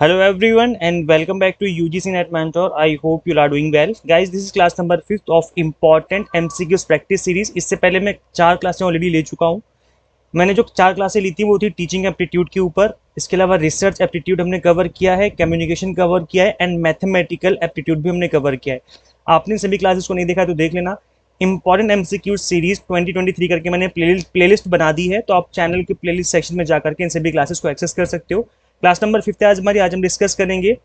Hello everyone and welcome back to UGC Net Mentor. I hope you are doing well. Guys, this is class number 5th of important MCQs practice series. इससे पहले मैं 4 क्लासें already ले चुका हूँ। मैंने जो 4 क्लासें ली थी वो थी टीचिंग एप्टीट्यूड के ऊपर। इसके अलावा रिसर्च एप्टीट्यूड हमने कवर किया है, कम्युनिकेशन कवर किया है एंड मैथमेटिकल एप्टीट्यूड भी हमने कवर किया है। आपने सभी क्लासेस को नहीं देखा तो देख लेना। इंपॉर्टेंट एमसीक्यू सीरीज 2023 करके मैंने प्लेलिस्ट बना दी है, तो आप चैनल के प्लेलिस्ट सेक्शन में जाकर के इन सभी क्लासेस को एक्सेस कर सकते हो। क्लास नंबर 5 है आज हम डिस्कस करेंगे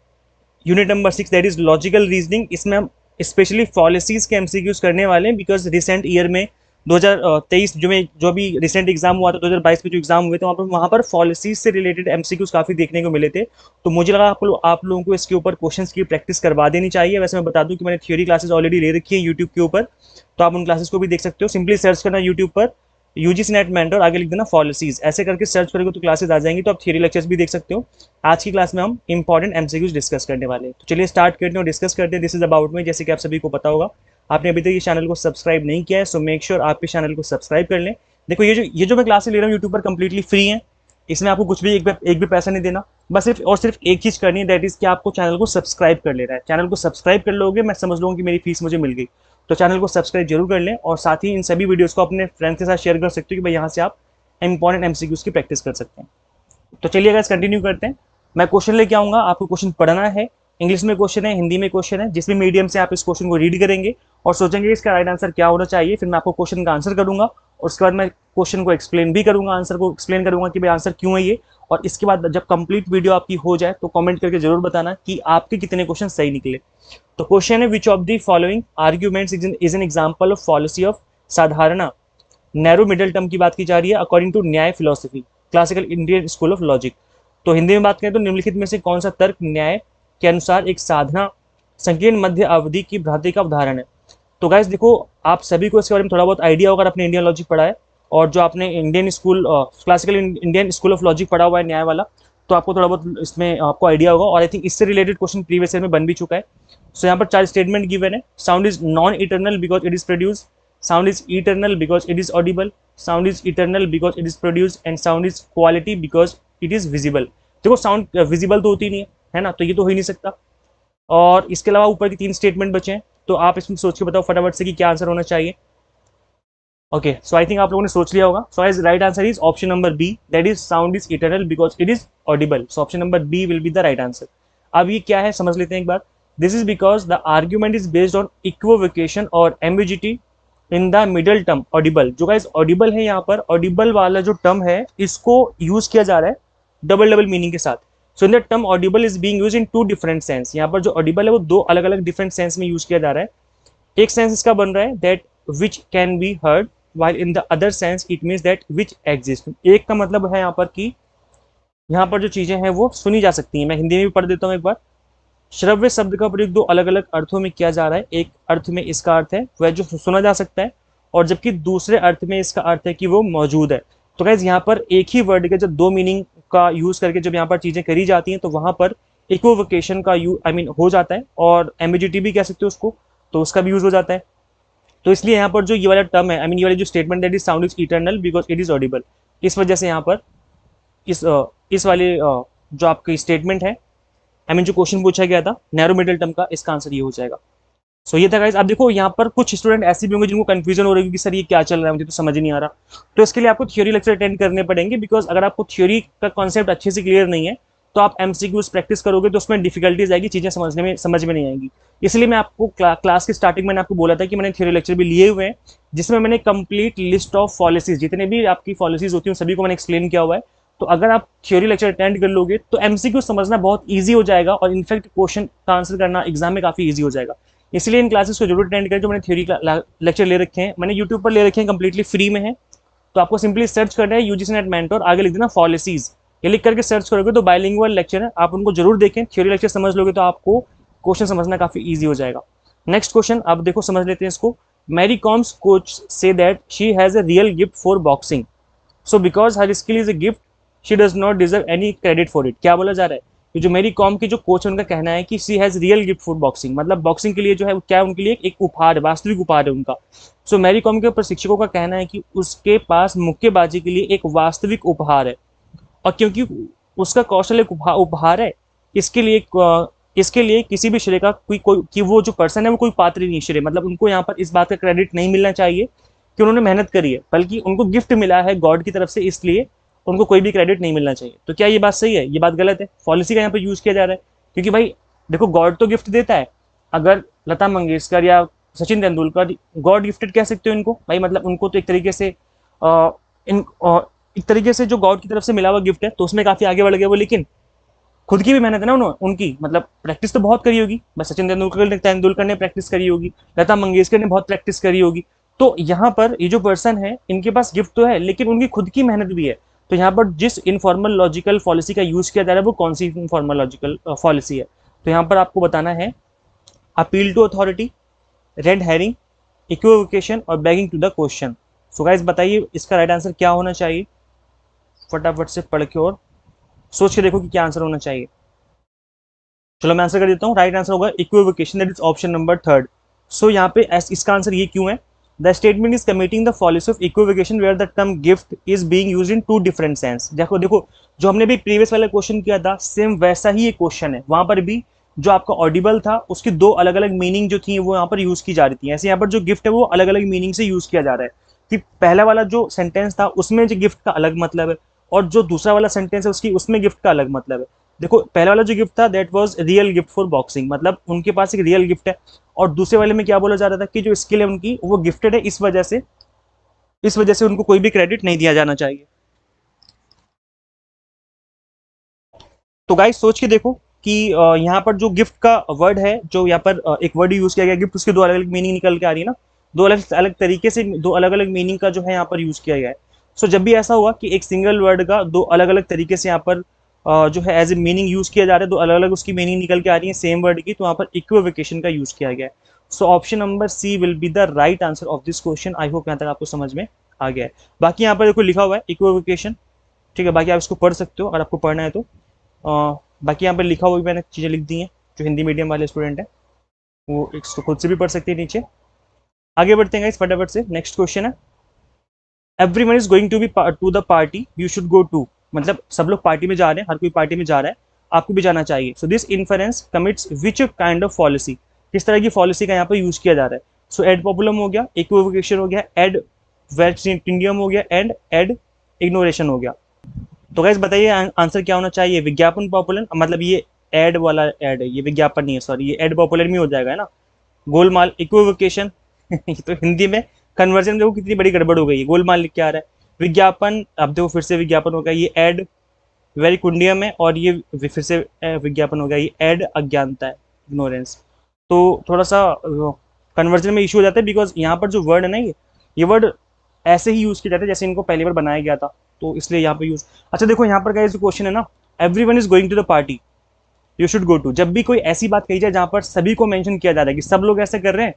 unit number 6 that is logical reasoning. इसमें हम स्पेशली पॉलिसीज के एमसीक्यूज करने वाले हैं बिकॉज रिसेंट ईयर में 2023 जो भी रिसेंट एग्जाम हुआ था, 2022 में जो एग्जाम हुए थे वहाँ पर पॉलिसीज से रिलेटेड एमसीक्यूज काफ़ी देखने को मिले थे। तो मुझे लगा आप लोगों को इसके ऊपर क्वेश्चंस की प्रैक्टिस करवा देनी चाहिए। वैसे मैं बता दूं कि मैंने थ्योरी क्लासेस ऑलरेडी ले रखी है यूट्यूब के ऊपर, तो आप उन क्लासेस को भी देख सकते हो। सिंपली सर्च करना यूट्यूब पर यूजीसी नेट मेंटर, आगे लिख देना पॉलिसीज, ऐसे करके सर्च करोगे तो क्लासेस आ जाएंगी, तो आप थ्योरी लेक्चर्स भी देख सकते हो। आज की क्लास में हम इंपॉर्टेंट एमसीक्यूज डिस्कस करने वाले हैं, तो चलिए स्टार्ट करते हैं और डिस्कस करते हैं। दिस इज अबाउट में, जैसे कि आप सभी को पता होगा, आपने अभी तक ये चैनल को सब्सक्राइब नहीं किया है, सो मेक श्योर आप इस चैनल को सब्सक्राइब कर लें। देखो ये जो मैं क्लासेस ले रहा हूँ यूट्यूब पर कंप्लीटली फ्री है, इसमें आपको कुछ भी एक भी पैसा नहीं देना, बस सिर्फ एक चीज़ करनी है, दैट इज कि आपको चैनल को सब्सक्राइब कर लेना है। चैनल को सब्सक्राइब कर लोगे, मैं समझ लूँगा कि मेरी फीस मुझे मिल गई। तो चैनल को सब्सक्राइब जरूर कर लें और साथ ही इन सभी वीडियोस को अपने फ्रेंड्स के साथ शेयर कर सकते हो कि भाई यहाँ से आप इंपॉर्टेंट एमसीक्यूज की प्रैक्टिस कर सकते हैं। तो चलिए गाइस कंटिन्यू करते हैं। मैं क्वेश्चन लेके आऊँगा, आपको क्वेश्चन पढ़ना है। इंग्लिश में क्वेश्चन है, हिंदी में क्वेश्चन है, जिस भी मीडियम से आप इस क्वेश्चन को रीड करेंगे और सोचेंगे इसका राइट आंसर क्या होना चाहिए, फिर मैं आपको क्वेश्चन का आंसर करूंगा और उसके बाद मैं क्वेश्चन को एक्सप्लेन भी करूंगा, आंसर को एक्सप्लेन करूंगा कि भाई आंसर क्यों है ये। और इसके बाद जब कंप्लीट वीडियो आपकी हो जाए तो कमेंट करके जरूर बताना कि आपके कितने क्वेश्चन सही निकले। तो क्वेश्चन है, which of the following arguments is an example of policy of sadharana narrow middle term की बात की जा रही है according to Nyaya philosophy classical Indian school of logic. तो हिंदी में बात करें तो निम्नलिखित में से कौन सा तर्क न्याय के अनुसार एक साधना संकीर्ण मध्य अवधि की भ्रांति का उदाहरण है। तो गाइस देखो, आप सभी को इसके बारे में थोड़ा बहुत आइडिया होगा, आपने इंडियन लॉजिक पढ़ा है और जो आपने Indian school classical Indian school of logic पढ़ा हुआ है न्याय वाला, तो आपको थोड़ा बहुत इसमें आपको आइडिया होगा। और आई थिंक इससे रिलेटेड क्वेश्चन प्रीवियस ईयर में बन भी चुका है। सो यहाँ पर 4 स्टेटमेंट गिवन है। Sound is non eternal because it is produce, sound is eternal because it is audible, sound is eternal because it is produced and sound is quality because it is visible। देखो sound visible तो होती नहीं है ना, तो ये तो हो ही नहीं सकता। और इसके अलावा ऊपर की 3 स्टेटमेंट बचे हैं, तो आप इसमें सोच के बताओ फटाफट से कि क्या आंसर होना चाहिए। ओके, सो आई थिंक आप लोगों ने सोच लिया होगा। So as right answer is option number B, that is sound is eternal because it is audible. So option number B will be the right answer. अब ये क्या है समझ लेते हैं एक बार। This is because the argument is based on equivocation और ambiguity in the middle term audible. जो गाइस ऑडिबल है, यहाँ पर ऑडिबल वाला जो टर्म है इसको यूज किया जा रहा है डबल मीनिंग के साथ। So in the term audible is being used in 2 different sense. यहाँ पर जो ऑडिबल है वो 2 अलग अलग डिफरेंट सेंस में यूज किया जा रहा है। एक सेंस इसका बन रहा है that which can be heard, while in the other sense it means that which exist। एक का मतलब है यहाँ पर कि यहाँ पर जो चीजें हैं वो सुनी जा सकती हैं। मैं हिंदी में भी पढ़ देता हूँ एक बार। श्रव्य शब्द का प्रयोग 2 अलग अलग अर्थों में किया जा रहा है। एक अर्थ में इसका अर्थ है वह जो सुना जा सकता है, और जबकि दूसरे अर्थ में इसका अर्थ है कि वो मौजूद है। तो गाइस यहाँ पर एक ही वर्ड के जब 2 मीनिंग का यूज करके जब यहाँ पर चीजें करी जाती हैं तो वहां पर इक्वोवेकेशन का हो जाता है, और एम्बिजिटी भी कह सकते हो उसको, तो उसका भी यूज हो जाता है। तो इसलिए यहाँ पर जो ये वाला टर्म है, ये वाली जो statement that is sound is eternal because it is Audible, इस वजह से यहाँ पर इस वाले जो आपकी स्टेटमेंट है, जो क्वेश्चन पूछा गया था नैरो मिडल टर्म का, इसका आंसर ये हो जाएगा। सो ये था गाइस। अब देखो यहाँ पर कुछ स्टूडेंट ऐसे भी होंगे जिनको कंफ्यूजन हो रही है कि सर ये क्या चल रहा है, मुझे तो समझ नहीं आ रहा। तो इसके लिए आपको थ्योरी लेक्चर अटेंड करने पड़ेंगे, बिकॉज अगर आपको थ्योरी का कॉन्सेप्ट अच्छे से क्लियर नहीं है तो आप एमसीक्यूज प्रैक्टिस करोगे तो उसमें डिफिकल्टीज आएगी, चीजें समझ में नहीं आएंगी। इसलिए मैं आपको क्लास की स्टार्टिंग में आपको बोला था कि मैंने थ्योरी लेक्चर भी लिए हुए हैं, जिसमें मैंने कंप्लीट लिस्ट ऑफ पॉलिसीज, जितने भी आपकी पॉलिसीज होती हैं सभी को मैंने एक्सप्लेन किया हुआ है। तो अगर आप थ्योरी लेक्चर अटेंड कर लोगे तो एमसीक्यू समझना बहुत ईजी हो जाएगा, और इनफैक्ट क्वेश्चन का आंसर करना एग्जाम में काफी ईजी हो जाएगा। इसलिए इन क्लासेस को जरूर अटेंड करें। जो मैंने थ्योरी लेक्चर ले रखे हैं, मैंने यूट्यूब पर ले रखे हैं, कंप्लीटली फ्री में है। तो आपको सिंपली सर्च करना है यूजीसी नेट मेंटर, आगे लिख देना पॉलिसीज, ये लिख करके सर्च करोगे तो बाइलिंगुअल लेक्चर है, आप उनको जरूर देखें। थ्योरी लेक्चर समझ लोगे तो आपको क्वेश्चन समझना काफी ईजी हो जाएगा। नेक्स्ट क्वेश्चन अब देखो, समझ लेते हैं इसको। मैरी कॉम्स कोच से that she has a real gift for boxing, so because her skill is a gift she does not deserve any credit for it. क्या बोला जा रहा है, ये जो मेरी कॉम की जो कोच है उनका कहना है कि she has real gift for boxing, मतलब बॉक्सिंग के लिए जो है क्या उनके लिए एक उपहार है, वास्तविक उपहार है उनका। सो मैरी कॉम के प्रशिक्षकों का कहना है कि उसके पास मुक्केबाजी के लिए एक वास्तविक उपहार है, और क्योंकि उसका कौशल एक उपहार है, इसके लिए इसके लिए किसी भी श्रेय का कोई कि वो जो पर्सन है वो कोई पात्र नहीं श्रेय, मतलब उनको यहाँ पर इस बात का क्रेडिट नहीं मिलना चाहिए कि उन्होंने मेहनत करी है, बल्कि उनको गिफ्ट मिला है गॉड की तरफ से, इसलिए उनको कोई भी क्रेडिट नहीं मिलना चाहिए। तो क्या ये बात सही है? ये बात गलत है। पॉलिसी का यहाँ पर यूज किया जा रहा है, क्योंकि भाई देखो गॉड तो गिफ्ट देता है। अगर लता मंगेशकर या सचिन तेंदुलकर गॉड गिफ्टेड कह सकते हो इनको भाई, मतलब उनको तो एक तरीके से एक तरीके से जो गॉड की तरफ से मिला हुआ गिफ्ट है, तो उसमें काफी आगे बढ़ गए वो। लेकिन खुद की भी मेहनत है ना उनकी, मतलब प्रैक्टिस तो बहुत करी होगी। बस सचिन तेंदुलकर ने प्रैक्टिस करी होगी, लता मंगेशकर ने बहुत प्रैक्टिस करी होगी। तो यहाँ पर ये जो पर्सन है इनके पास गिफ्ट तो है, लेकिन उनकी खुद की मेहनत भी है। तो यहाँ पर जिस इनफॉर्मल लॉजिकल पॉलिसी का यूज किया जा रहा है वो कौन सी इनफॉर्मल लॉजिकल पॉलिसी है? तो यहाँ पर आपको बताना है appeal to authority, red herring, equivocation और begging to the question. So guys बताइए इसका राइट आंसर क्या होना चाहिए? फटाफट से पढ़ के और सोच के देखो कि क्या आंसर होना चाहिए। चलो मैं आंसर कर देता हूँ। राइट आंसर होगा equivocation, that is option number third. So यहाँ पे इसका आंसर ये क्यों है? The statement is committing the policy of equivocation where the term gift is being used in two different sense. देखो देखो जो हमने भी प्रीवियस वाला क्वेश्चन किया था सेम वैसा ही एक क्वेश्चन है। वहां पर भी जो आपका ऑडिबल था उसकी दो अलग अलग मीनिंग जो थी वो यहाँ पर यूज की जा रही थी। ऐसे यहाँ पर जो गिफ्ट है वो अलग अलग मीनिंग से यूज किया जा रहा है कि पहला वाला जो सेंटेंस था उसमें जो गिफ्ट का अलग मतलब है, और जो दूसरा वाला सेंटेंस है उसकी उसमें गिफ्ट का अलग मतलब है। देखो पहले वाला जो गिफ्ट था that was real gift for boxing, मतलब उनके पास एक रियल गिफ्ट है। और दूसरे वाले में क्या बोला जा रहा था कि जो स्किल है उनकी वो गिफ्टेड है, इस वजह से उनको कोई भी क्रेडिट नहीं दिया जाना चाहिए। तो गाइस सोच के देखो कि यहाँ पर जो गिफ्ट का वर्ड है, जो यहाँ पर एक वर्ड यूज किया गया गिफ्ट, उसके दो अलग अलग मीनिंग निकल के आ रही है ना। दो अलग अलग तरीके से दो अलग अलग मीनिंग का जो है यहाँ पर यूज किया गया है। सो जब भी ऐसा हुआ कि एक सिंगल वर्ड का दो अलग अलग तरीके से यहाँ पर जो है एज ए मीनिंग यूज किया जा रहा है, दो अलग अलग उसकी मीनिंग निकल के आ रही है सेम वर्ड की, तो वहाँ पर इक्विवोकेशन का यूज किया गया है। So option number C will be the right answer of this question. I hope यहाँ तक आपको समझ में आ गया है। बाकी यहाँ पर देखो लिखा हुआ है इक्विवोकेशन, ठीक है, बाकी आप इसको पढ़ सकते हो अगर आपको पढ़ना है तो। बाकी यहाँ पर लिखा हुआ भी मैंने चीज़ें लिख दी हैं, जो हिंदी मीडियम वाले स्टूडेंट हैं वो इसको खुद से भी पढ़ सकते हैं नीचे। आगे बढ़ते हैं इस फटाफट से। नेक्स्ट क्वेश्चन है everyone is going to be to the party you should go to, मतलब सब लोग पार्टी में जा रहे हैं, हर कोई पार्टी में जा रहा है, आपको भी जाना चाहिए। So this inference commits which kind of policy, किस तरह की पॉलिसी का यहाँ पर यूज किया जा रहा है? सो एड पॉपुलम हो गया, इक्विवोकेशन हो गया, एड वेस्टिंडियम हो गया एंड एड इग्नोरेशन हो गया। तो गाइस बताइए आंसर क्या होना चाहिए? विज्ञापन पॉपुलर, मतलब ये एड वाला एड है, ये विज्ञापन नहीं है, सॉरी, ये एड पॉपुलर में हो जाएगा है ना। गोलमाल, इक्विवोकेशन ये तो हिंदी में कन्वर्जन देखो कितनी बड़ी गड़बड़ हो गई है, गोलमाल लिख के आ रहा है। विज्ञापन, अब देखो फिर से विज्ञापन हो गया, ये एड वेरी कुंडियम है, और ये फिर से विज्ञापन हो गया, ये एड अज्ञानता है, इग्नोरेंस। तो थोड़ा सा कन्वर्जन में इशू हो जाता है, बिकॉज यहाँ पर जो वर्ड है ना ये वर्ड ऐसे ही यूज किया जाता है जैसे इनको पहली बार बनाया गया था, तो इसलिए यहाँ पे यूज। अच्छा देखो यहाँ पर का जो क्वेश्चन है ना, everyone is going to the party you should go to, जब भी कोई ऐसी बात कही जाए जहां पर सभी को मेंशन किया जा रहा है कि सब लोग ऐसे कर रहे हैं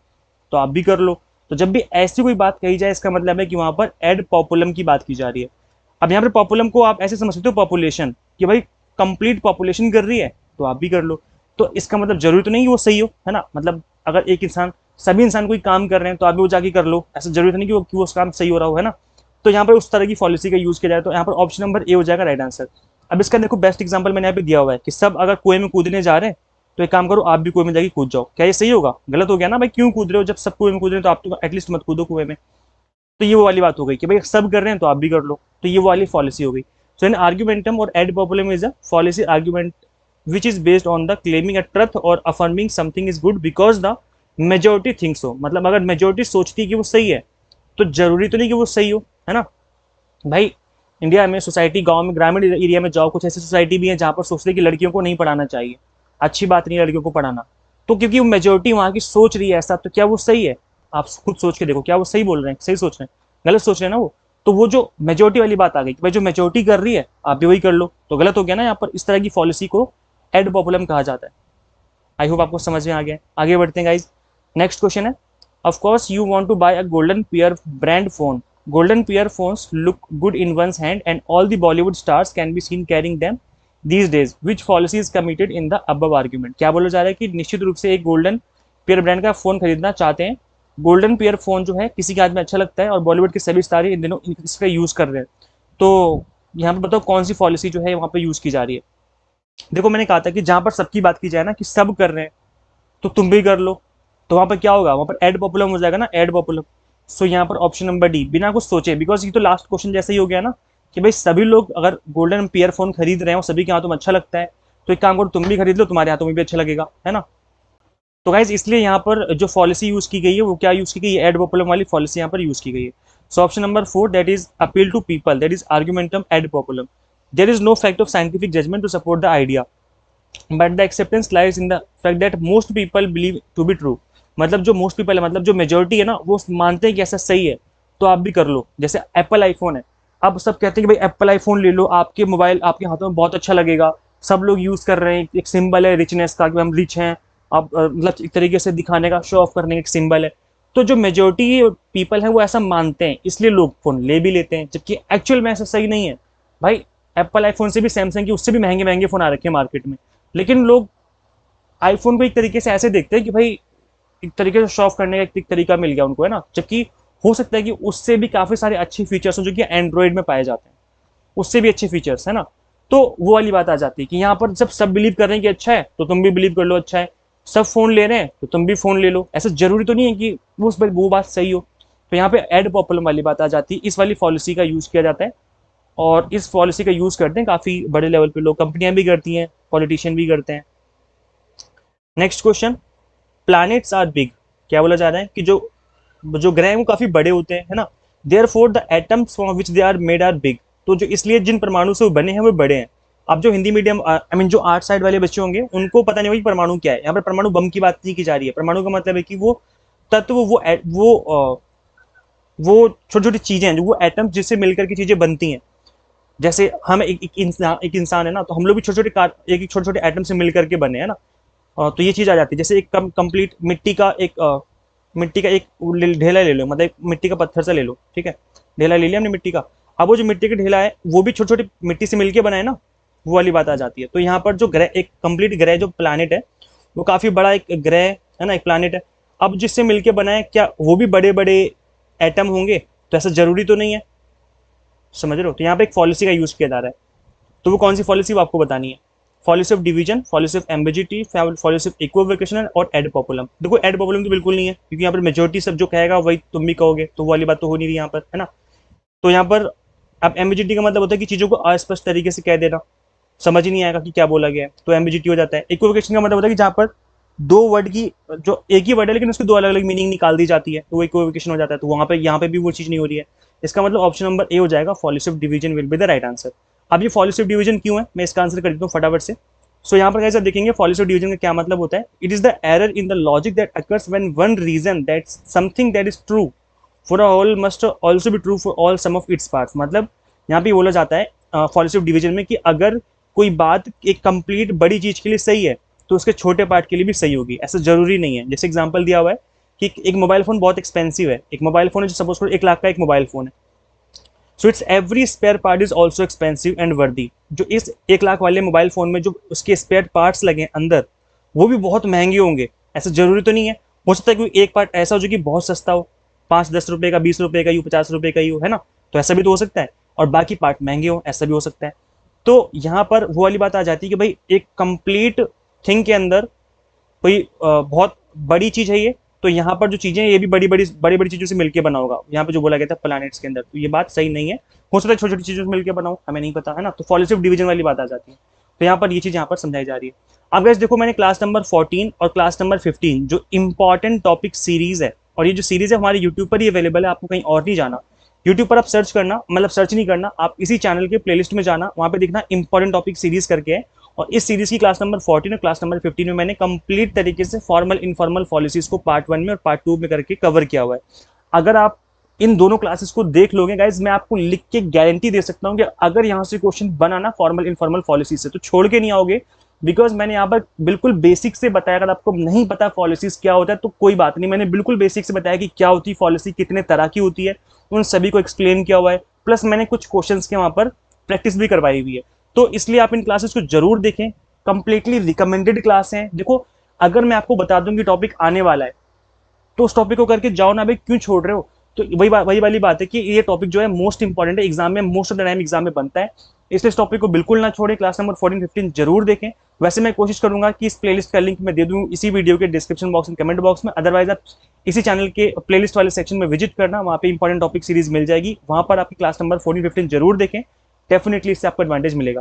तो आप भी कर लो, तो जब भी ऐसी कोई बात कही जाए इसका मतलब है कि वहां पर एड पॉपुलम की बात की जा रही है। अब यहाँ पर पॉपुलम को आप ऐसे समझ सकते हो पॉपुलेशन, कि भाई कंप्लीट पॉपुलेशन कर रही है तो आप भी कर लो। तो इसका मतलब जरूरी तो नहीं कि वो सही हो, है ना, मतलब अगर एक इंसान, सभी इंसान कोई काम कर रहे हैं तो आप भी वो जाके कर लो, ऐसा जरूरी तो नहीं कि वो काम सही हो रहा हो, है ना। तो यहाँ पर उस तरह की पॉलिसी का यूज किया जाए तो यहाँ पर ऑप्शन नंबर ए हो जाएगा राइट आंसर। अब इसका देखो बेस्ट एग्जांपल मैंने यहाँ पे दिया हुआ है कि सब अगर कुएं में कूदने जा रहे हैं तो एक काम करो आप भी कुएं में जाके कूद जाओ। क्या ये सही होगा? गलत हो गया ना भाई, क्यों कूद रहे हो? जब सब कुएं में कूद रहे हैं तो आप तो एटलीस्ट मत कूदो कुएं में। तो ये वो वाली बात हो गई कि भाई सब कर रहे हैं तो आप भी कर लो, तो ये वो वाली पॉलिसी हो गई। सो इन आर्ग्यूमेंटम और ad populum is a policy argument which is based on the claiming a truth और affirming something is good because the majority thinks so, मतलब अगर मेजोरिटी सोचती है कि वो सही है तो जरूरी तो नहीं कि वो सही हो, है ना भाई। इंडिया में सोसाइटी, गांव में, ग्रामीण एरिया में जाओ, कुछ ऐसी सोसाइटी भी है जहाँ पर सोचते हैं कि लड़कियों को नहीं पढ़ाना चाहिए, अच्छी बात नहीं है लड़कियों को पढ़ाना, तो क्योंकि वो मेजोरिटी वहाँ की सोच रही है ऐसा, तो क्या वो सही है? आप खुद सोच के देखो, क्या वो सही बोल रहे हैं, सही सोच रहे हैं, गलत सोच रहे हैं ना वो? तो वो जो मेजोरिटी वाली बात आ गई कि भाई जो मेजोरिटी कर रही है आप भी वही कर लो, तो गलत हो गया ना। यहाँ पर इस तरह की पॉलिसी को एड पॉपुलम कहा जाता है। आई होप आपको समझ में आ गया। आगे बढ़ते हैं गाइज। नेक्स्ट क्वेश्चन है of course you want to buy a golden pair brand phone, golden pair phones look good in one's hand and all the Bollywood stars can be seen carrying them these days, which policy is committed in the above argument? क्या बोला जा रहा है कि निश्चित रूप से एक गोल्डन पेयर ब्रांड का फोन खरीदना चाहते हैं। गोल्डन पेयर फोन जो है किसी के हाथ में अच्छा लगता है और बॉलीवुड के सभी स्टार इन दिनों इसका यूज कर रहे हैं। तो यहाँ पे बताओ कौन सी पॉलिसी जो है वहाँ पे यूज की जा रही है? देखो मैंने कहा था कि जहां पर सबकी बात की जाए ना, कि सब कर रहे हैं तो तुम भी कर लो, तो वहां पर क्या होगा, वहां पर एड पॉपुलम हो जाएगा ना, एड पॉपुलम। सो यहाँ पर ऑप्शन नंबर डी, बिना कुछ सोचे, बिकॉज ये तो लास्ट क्वेश्चन जैसे ही हो गया ना, कि भाई सभी लोग अगर गोल्डन पेयर फोन खरीद रहे हैं और सभी के हाथों में अच्छा लगता है, तो एक काम करो तुम भी खरीद लो, तुम्हारे हाथों में भी अच्छा लगेगा, है ना। तो गाइज इसलिए यहाँ पर जो पॉलिसी यूज की गई है वो क्या यूज की गई है, एड पॉपुलम वाली पॉलिसी यहाँ पर यूज की गई है। So option number four, that is appeal to people, that is argumentum ad populum. There is no fact of scientific judgment to support the idea, but the acceptance lies in the fact that most people believe to be true. मतलब जो most people है, मतलब जो majority है ना, वो मानते हैं कि ऐसा सही है, तो आप भी कर लो। जैसे एप्पल आईफोन है, अब सब कहते हैं कि भाई एप्पल आईफोन ले लो, आपके मोबाइल आपके हाथों में बहुत अच्छा लगेगा, सब लोग यूज कर रहे हैं, एक सिंबल है रिचनेस का कि हम रिच हैं, आप मतलब एक तरीके से दिखाने का, शो ऑफ करने का एक सिंबल है। तो जो मेजोरिटी पीपल है वो ऐसा मानते हैं, इसलिए लोग फोन ले भी लेते हैं, जबकि एक्चुअल में ऐसा सही नहीं है भाई। एप्पल आईफोन से भी, सैमसंग की उससे भी महंगे महंगे फोन आ रखे हैं मार्केट में, लेकिन लोग आईफोन को एक तरीके से ऐसे देखते हैं कि भाई एक तरीके से शो ऑफ करने का एक तरीका मिल गया उनको, है ना। जबकि हो सकता है कि उससे भी काफी सारे अच्छे फीचर्स हो जो कि एंड्रॉइड में पाए जाते हैं, उससे भी अच्छे फीचर्स, है ना। तो वो वाली बात आ जाती है कि यहाँ पर जब सब बिलीव कर रहे हैं कि अच्छा है, तो तुम भी बिलीव कर लो अच्छा है, सब फोन ले रहे हैं तो तुम भी फोन ले लो, ऐसा जरूरी तो नहीं है कि वो बात सही हो। तो यहाँ पे एड पॉपुलम वाली बात आ जाती है, इस वाली पॉलिसी का यूज किया जाता है, और इस पॉलिसी का यूज करते हैं काफी बड़े लेवल पे लोग, कंपनियां भी करती हैं, पॉलिटिशियन भी करते हैं। Next question, planets are big, क्या बोला जा रहा है कि जो जो ग्रह हैं वो काफी बड़े होते हैं, है ना। Therefore the atoms from which they are made are big, तो जो इसलिए जिन परमाणु से वो बने हैं वो बड़े हैं। अब जो हिंदी मीडियम आई मीन जो आर्ट साइड वाले बच्चे होंगे उनको पता नहीं होगा कि परमाणु क्या है, यहाँ पर परमाणु बम की बात नहीं की जा रही है। परमाणु का मतलब है कि वो तत्व, वो छोटी छोटी चीजें हैं, जो वो एटम्स जिससे मिलकर की चीजें बनती हैं। जैसे हम एक इंसान है ना, तो हम लोग भी छोटे छोटे एक छोटे छोटे एटम से मिलकर के बने, है ना। तो ये चीज आ जाती है। जैसे एक कंप्लीट मिट्टी का एक ढेला ले लो, मतलब एक मिट्टी का पत्थर से ले लो, ठीक है, ढेला ले लिया हमने मिट्टी का। अब वो जो मिट्टी का ढेला है वो भी छोटे छोटे मिट्टी से मिलके बना है ना, वो वाली बात आ जाती है। तो यहाँ पर जो ग्रह, एक कंप्लीट ग्रह जो प्लानिट है, वो काफी बड़ा एक ग्रह है ना, एक प्लानिट है। अब जिससे मिलके बना है, क्या वो भी बड़े बड़े एटम होंगे, तो ऐसा जरूरी तो नहीं है, समझ रहे हो। तो यहाँ पे एक पॉलिसी का यूज किया जा रहा है, तो वो कौन सी पॉलिसी वो आपको बतानी है। Policy of division, policy of ambiguity, policy of equivocation और एड पॉपुलम। देखो एड पॉपुलम तो बिल्कुल नहीं है, क्योंकि यहाँ पर मेजोरिटी सब जो कहेगा वही तुम भी कहोगे, तो वो वाली बात तो हो नहीं रही यहाँ पर, है ना। तो यहाँ पर अब एम्बिजिटी का मतलब होता है कि चीजों को अस्पष्ट तरीके से कह देना, समझ ही नहीं आएगा कि क्या बोला गया है, तो एम्बिजिटी हो जाता है। इक्विवेकेशन का मतलब होता है कि जहाँ पर दो वर्ड की, जो एक ही वर्ड है लेकिन उसकी दो अलग अलग मीनिंग निकाल दी जाती है, तो वो इक्विवेकेशन हो जाता है। तो वहां पे यहाँ पे भी वो चीज नहीं हो रही है। इसका मतलब ऑप्शन नंबर ए हो जाएगा, policy of division will be the right answer. अब ये पॉलिसी ऑफ डिवीजन क्यों है, मैं इसका आंसर कर देता हूँ फटाफट से। सो यहाँ पर कैसे देखेंगे पॉलिसी ऑफ डिवीजन का क्या मतलब होता है। It is the error in the logic that occurs when one reason that something that is true for a whole must also be true for all some of its parts. मतलब यहाँ पे बोला जाता है पॉलिसी ऑफ डिवीजन में कि अगर कोई बात एक कंप्लीट बड़ी चीज के लिए सही है, तो उसके छोटे पार्ट के लिए भी सही होगी, ऐसा जरूरी नहीं है। जैसे एग्जांपल दिया हुआ है कि एक मोबाइल फोन बहुत एक्सपेंसिव है, एक मोबाइल फोन है जो सपोज करो 1 लाख का एक मोबाइल फोन है, so it's every spare part is also expensive and worthy. जो इस 1 लाख वाले मोबाइल फोन में जो उसके स्पेयर पार्ट्स लगे अंदर, वो भी बहुत महंगे होंगे, ऐसा जरूरी तो नहीं है। हो सकता है कि एक पार्ट ऐसा हो जो कि बहुत सस्ता हो, 5-10 रुपए का, 20 रुपए का ही हो, 50 रुपए का ही हो, है ना। तो ऐसा भी तो हो सकता है, और बाकी पार्ट महंगे हो, ऐसा भी हो सकता है। तो यहाँ पर वो वाली बात आ जाती है कि भाई एक कंप्लीट थिंग के अंदर कोई बहुत बड़ी चीज है ये, तो यहाँ पर जो चीजें ये भी बड़ी बड़ी चीजों से मिलकर बना होगा। यहाँ पे जो बोला गया था प्लैनेट्स के अंदर, तो ये बात सही नहीं है। हो सकता है छोटी छोटी चीजों से मिलकर बनाओ, हमें नहीं पता, है ना। तो पॉलिसी ऑफ डिवीजन वाली बात आ जाती है, तो यहाँ पर ये चीज यहाँ पर समझाई जा रही है। अब गैस देखो, मैंने क्लास नंबर 14 और क्लास नंबर 15 जो इंपॉर्टेंट टॉपिक सीरीज है, और ये जो सीरीज है हमारे यूट्यूब पर ही अवेलेबल है, आपको कहीं और नहीं जाना। यूट्यूब पर आप सर्च करना, मतलब सर्च नहीं करना, आप इसी चैनल के प्लेलिस्ट में जाना, वहां पे देखना इंपॉर्टेंट टॉपिक सीरीज करके है। और इस सीरीज की क्लास नंबर 14 और क्लास नंबर 15 में मैंने कंप्लीट तरीके से फॉर्मल इनफॉर्मल पॉलिसीज को पार्ट 1 में और पार्ट 2 में करके कवर किया हुआ है। अगर आप इन दोनों क्लासेस को देख लोगे गाइज, मैं आपको लिख के गारंटी दे सकता हूं कि अगर यहां से क्वेश्चन बना ना फॉर्मल इनफॉर्मल पॉलिसी से, तो छोड़ के नहीं आओगे। बिकॉज मैंने यहाँ पर बिल्कुल बेसिक से बताया। अगर आपको नहीं पता पॉलिसीज क्या होता है तो कोई बात नहीं, मैंने बिल्कुल बेसिक से बताया कि क्या होती है पॉलिसी, कितने तरह की होती है, उन सभी को एक्सप्लेन किया हुआ है। प्लस मैंने कुछ क्वेश्चंस के वहां पर प्रैक्टिस भी करवाई हुई है। तो इसलिए आप इन क्लासेस को जरूर देखें, कंप्लीटली रिकमेंडेड क्लास है। देखो, अगर मैं आपको बता दूं कि टॉपिक आने वाला है, तो उस टॉपिक को करके जाओ ना भाई, क्यों छोड़ रहे हो। तो वही वाली बात है कि ये टॉपिक जो है मोस्ट इंपॉर्टेंट है, एग्जाम में most of the time exam में बनता है, इसलिए इस टॉपिक को बिल्कुल ना छोड़ें। क्लास नंबर 14-15 जरूर देखें। वैसे मैं कोशिश करूंगा कि इस प्लेलिस्ट का लिंक मैं दे दूं इसी वीडियो के डिस्क्रिप्शन बॉक्स में, कमेंट बॉक्स में। अदरवाइज आप इसी चैनल के प्लेलिस्ट वाले सेक्शन में विजिट करना, वहाँ पे इंपॉर्टेंट टॉपिक सीरीज मिल जाएगी, वहाँ पर आपकी क्लास नंबर 14-15 जरूर देखें। डेफिनेटली इससे आपको एडवांटेज मिलेगा।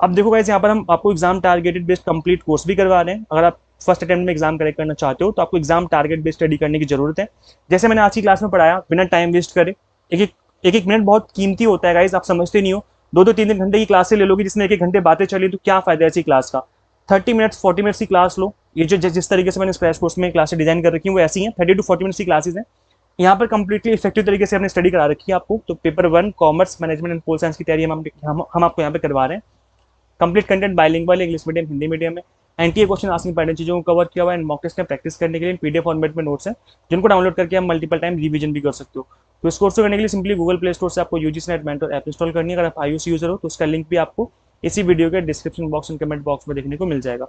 अब देखो गाइस, यहाँ पर हम आपको exam targeted based complete course भी करवा रहे हैं। अगर आप फर्स्ट अटेम्प्ट में एग्जाम करेक्ट करना चाहते हो तो आपको एग्जाम टारगेट बेस्ड स्टडी करने की जरूरत है। जैसे मैंने आज की क्लास में पढ़ाया, बिना टाइम वेस्ट करे, एक एक मिनट बहुत कीमती होता है गाइस, आप समझते नहीं हो। 2-2 3-3 घंटे की क्लास से ले लोगे जिसमें एक घंटे बातें चली तो क्या फायदा है ऐसी क्लास का। 30 मिनट्स 40 मिनट्स की क्लास लो। ये जो जिस तरीके से मैंने क्रैश कोर्स में क्लासेस डिजाइन कर रखी है वो ऐसी हैं, 30 to 40 मिनट्स की क्लासेस हैं। यहाँ पर कंप्लीटली इफेक्टिव तरीके से हमने स्टडी करा रखी है आपको। तो paper 1 commerce management and pol science की तैयारी हम आपको यहाँ पे करवा रहे हैं। Complete content bilingual, English medium, Hindi medium में। एनटीए क्वेश्चन आस्किंग पैटर्न चीजों को कवर किया हुआ है। एंड मॉक टेस्ट में प्रैक्टिस करने के लिए पीडीएफ फॉर्मेट में नोट्स हैं, जिनको डाउनलोड करके आप मल्टीपल टाइम रिवीजन भी कर सकते हो। तो इस कोर्स को करने के लिए सिंपली गूगल प्ले स्टोर से आपको UGC NET mentor app install करनी है। अगर आप iOS यूजर हो तो उसका लिंक भी आपको इसी वीडियो के description box and comment box में देखने को मिल जाएगा।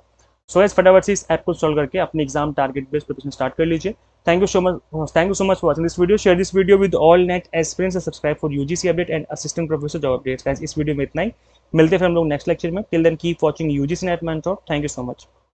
सो गाइस, फटाफट से इस ऐप को इंस्टॉल करके अपने exam target based preparation start कर लीजिए। Thank you so much for watching this video. Share this video with all NET aspirants and subscribe for UGC update and assistant professor job updates. Guys, इस video में इतना ही। मिलते हैं फिर हम लोग नेक्स्ट लेक्चर में। Till then keep watching UGC NET mentor. Thank you so much.